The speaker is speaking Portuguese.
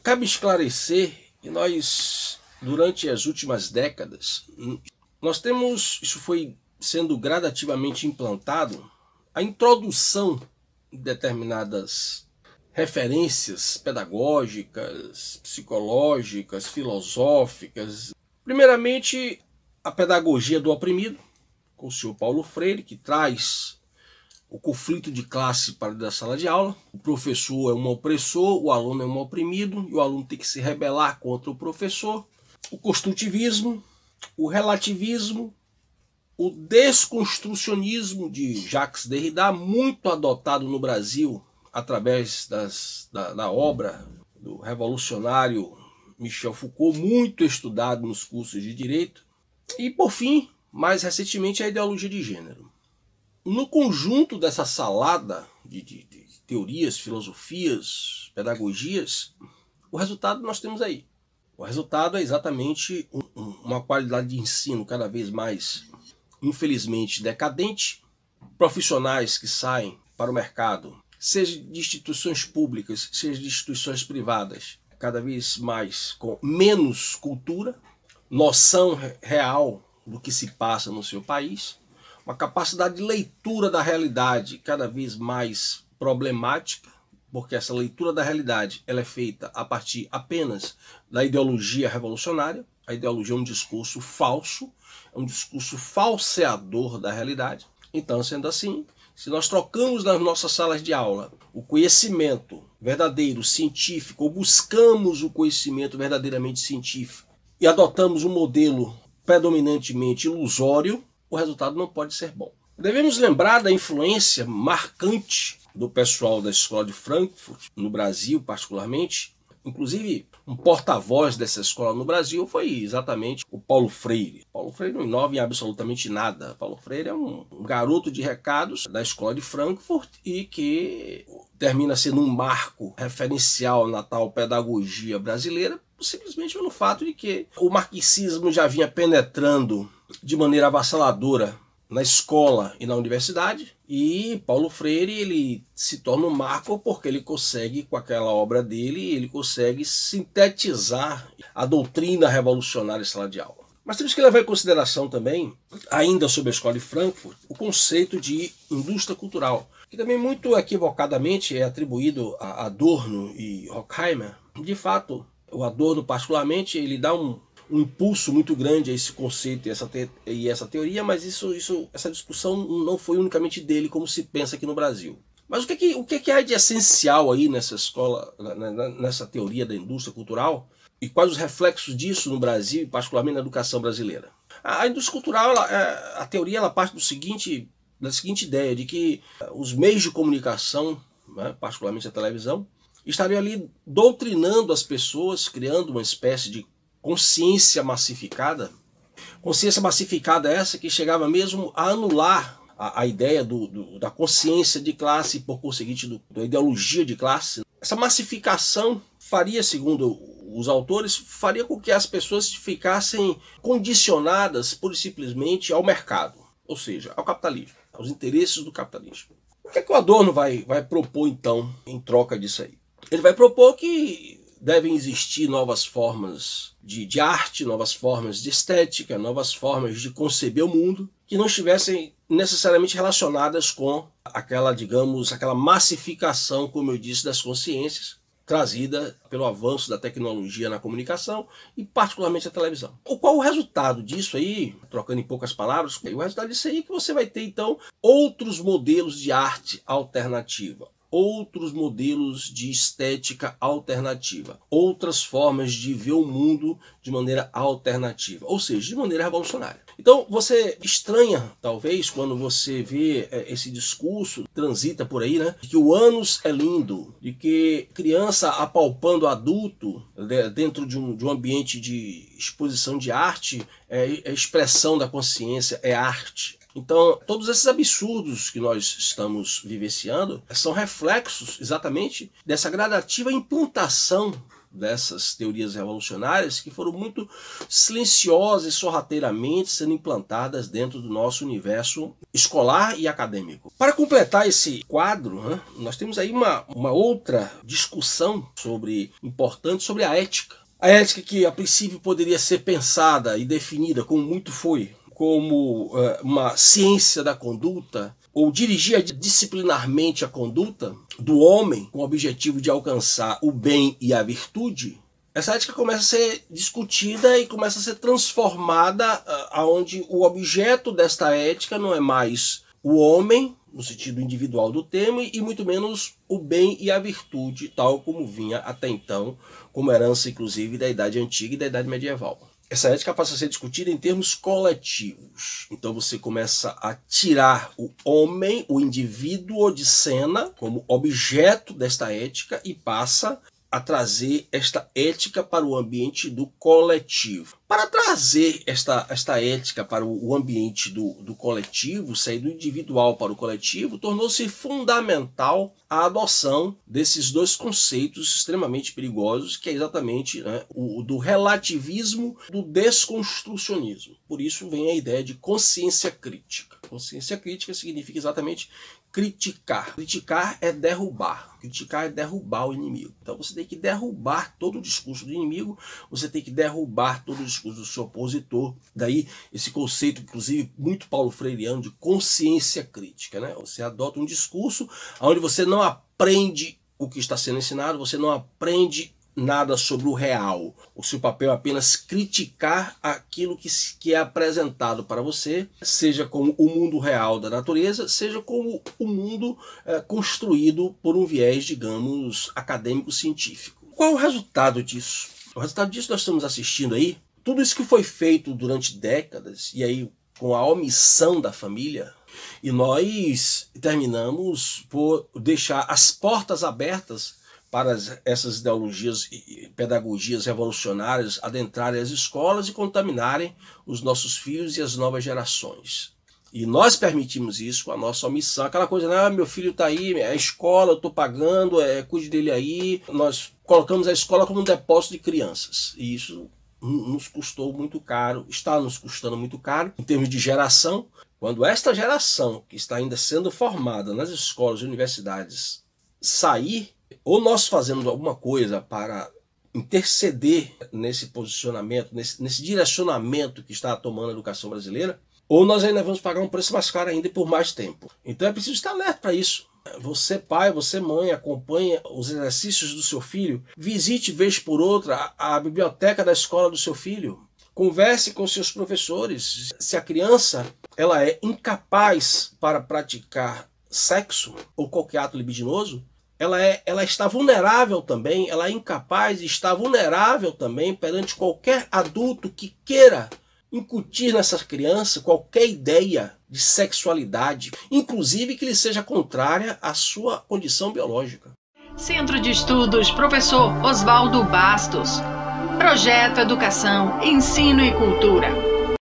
Cabe esclarecer que nós, durante as últimas décadas, nós temos, isso foi sendo gradativamente implantado, a introdução de determinadas referências pedagógicas, psicológicas, filosóficas. Primeiramente, a pedagogia do oprimido, com o senhor Paulo Freire, que traz o conflito de classe para dentro da sala de aula. O professor é um opressor, o aluno é um oprimido, e o aluno tem que se rebelar contra o professor. O construtivismo, o relativismo, o desconstrucionismo de Jacques Derrida, muito adotado no Brasil através da obra do revolucionário Michel Foucault, muito estudado nos cursos de direito. E, por fim, mais recentemente, a ideologia de gênero. No conjunto dessa salada de teorias, filosofias, pedagogias, o resultado nós temos aí. O resultado é exatamente uma qualidade de ensino cada vez mais, infelizmente, decadente, profissionais que saem para o mercado, seja de instituições públicas, seja de instituições privadas, cada vez mais com menos cultura, noção real do que se passa no seu país, uma capacidade de leitura da realidade cada vez mais problemática, porque essa leitura da realidade ela é feita a partir apenas da ideologia revolucionária. A ideologia é um discurso falso, é um discurso falseador da realidade. Então, sendo assim, se nós trocamos nas nossas salas de aula o conhecimento verdadeiro, científico, ou buscamos o conhecimento verdadeiramente científico e adotamos um modelo predominantemente ilusório, o resultado não pode ser bom. Devemos lembrar da influência marcante do pessoal da escola de Frankfurt, no Brasil particularmente. Inclusive, um porta-voz dessa escola no Brasil foi exatamente o Paulo Freire. Paulo Freire não inova em absolutamente nada. Paulo Freire é um garoto de recados da escola de Frankfurt e que termina sendo um marco referencial na tal pedagogia brasileira, simplesmente pelo fato de que o marxismo já vinha penetrando de maneira avassaladora na escola e na universidade, e Paulo Freire ele se torna um marco porque ele consegue, com aquela obra dele, ele consegue sintetizar a doutrina revolucionária em sala de aula. Mas temos que levar em consideração também, ainda sobre a escola de Frankfurt, o conceito de indústria cultural, que também muito equivocadamente é atribuído a Adorno e Horkheimer. De fato, o Adorno particularmente, ele dá um impulso muito grande a esse conceito e essa teoria, mas essa discussão não foi unicamente dele, como se pensa aqui no Brasil. Mas o que há de essencial aí nessa escola, nessa teoria da indústria cultural, e quais os reflexos disso no Brasil, e particularmente na educação brasileira? A indústria cultural, a teoria ela parte da seguinte ideia, de que os meios de comunicação, né, particularmente a televisão, estariam ali doutrinando as pessoas, criando uma espécie de consciência massificada essa que chegava mesmo a anular a ideia da consciência de classe e, por conseguinte, da ideologia de classe. Essa massificação faria, segundo os autores, faria com que as pessoas ficassem condicionadas pura e simplesmente ao mercado, ou seja, ao capitalismo, aos interesses do capitalismo. O que é que o Adorno vai propor, então, em troca disso aí? Ele vai propor que devem existir novas formas de arte, novas formas de estética, novas formas de conceber o mundo, que não estivessem necessariamente relacionadas com aquela massificação, como eu disse, das consciências, trazida pelo avanço da tecnologia na comunicação e particularmente a televisão. Qual o resultado disso aí, trocando em poucas palavras, o resultado disso aí é que você vai ter então outros modelos de arte alternativa, outros modelos de estética alternativa, outras formas de ver o mundo de maneira alternativa, ou seja, de maneira revolucionária. Então você estranha, talvez, quando você vê esse discurso, transita por aí, né, de que o ânus é lindo, de que criança apalpando adulto dentro de um ambiente de exposição de arte é expressão da consciência, é arte. Então, todos esses absurdos que nós estamos vivenciando são reflexos exatamente dessa gradativa implantação dessas teorias revolucionárias que foram muito silenciosas e sorrateiramente sendo implantadas dentro do nosso universo escolar e acadêmico. Para completar esse quadro, né, nós temos aí uma outra discussão importante sobre a ética. A ética que a princípio poderia ser pensada e definida, como muito foi, como uma ciência da conduta, ou dirigir disciplinarmente a conduta do homem com o objetivo de alcançar o bem e a virtude, essa ética começa a ser discutida e começa a ser transformada aonde o objeto desta ética não é mais o homem, no sentido individual do termo, e muito menos o bem e a virtude, tal como vinha até então, como herança inclusive da Idade Antiga e da Idade Medieval. Essa ética passa a ser discutida em termos coletivos. Então você começa a tirar o homem, o indivíduo de cena, como objeto desta ética e passa a trazer esta ética para o ambiente do coletivo. Para trazer esta ética para o ambiente do coletivo, sair do individual para o coletivo, tornou-se fundamental a adoção desses dois conceitos extremamente perigosos, que é exatamente, né, o do relativismo, do desconstrucionismo. Por isso vem a ideia de consciência crítica. Consciência crítica significa exatamente criticar. Criticar é derrubar. Criticar é derrubar o inimigo. Então você tem que derrubar todo o discurso do inimigo, você tem que derrubar todo o discurso do seu opositor. Daí esse conceito, inclusive, muito paulo freireano de consciência crítica, né? Você adota um discurso onde você não aprende o que está sendo ensinado, você não aprende nada sobre o real. O seu papel é apenas criticar aquilo que é apresentado para você, seja como o mundo real da natureza, seja como o mundo construído por um viés, digamos, acadêmico-científico. Qual é o resultado disso? O resultado disso nós estamos assistindo aí. Tudo isso que foi feito durante décadas, e aí com a omissão da família, e nós terminamos por deixar as portas abertas para essas ideologias e pedagogias revolucionárias adentrarem as escolas e contaminarem os nossos filhos e as novas gerações. E nós permitimos isso com a nossa omissão. Aquela coisa, né? Meu filho está aí, é a escola, eu estou pagando, cuide dele aí. Nós colocamos a escola como um depósito de crianças. E isso nos custou muito caro, está nos custando muito caro em termos de geração. Quando esta geração, que está ainda sendo formada nas escolas e universidades, sair, ou nós fazemos alguma coisa para interceder nesse posicionamento, nesse direcionamento que está tomando a educação brasileira, ou nós ainda vamos pagar um preço mais caro ainda e por mais tempo. Então é preciso estar alerta para isso. Você pai, você mãe, acompanha os exercícios do seu filho, visite vez por outra a biblioteca da escola do seu filho, converse com seus professores. Se a criança ela é incapaz para praticar sexo ou qualquer ato libidinoso, ela está vulnerável também, ela é incapaz e está vulnerável também perante qualquer adulto que queira incutir nessa criança qualquer ideia de sexualidade, inclusive que lhe seja contrária à sua condição biológica. Centro de Estudos Professor Oswaldo Bastos. Projeto Educação, Ensino e Cultura.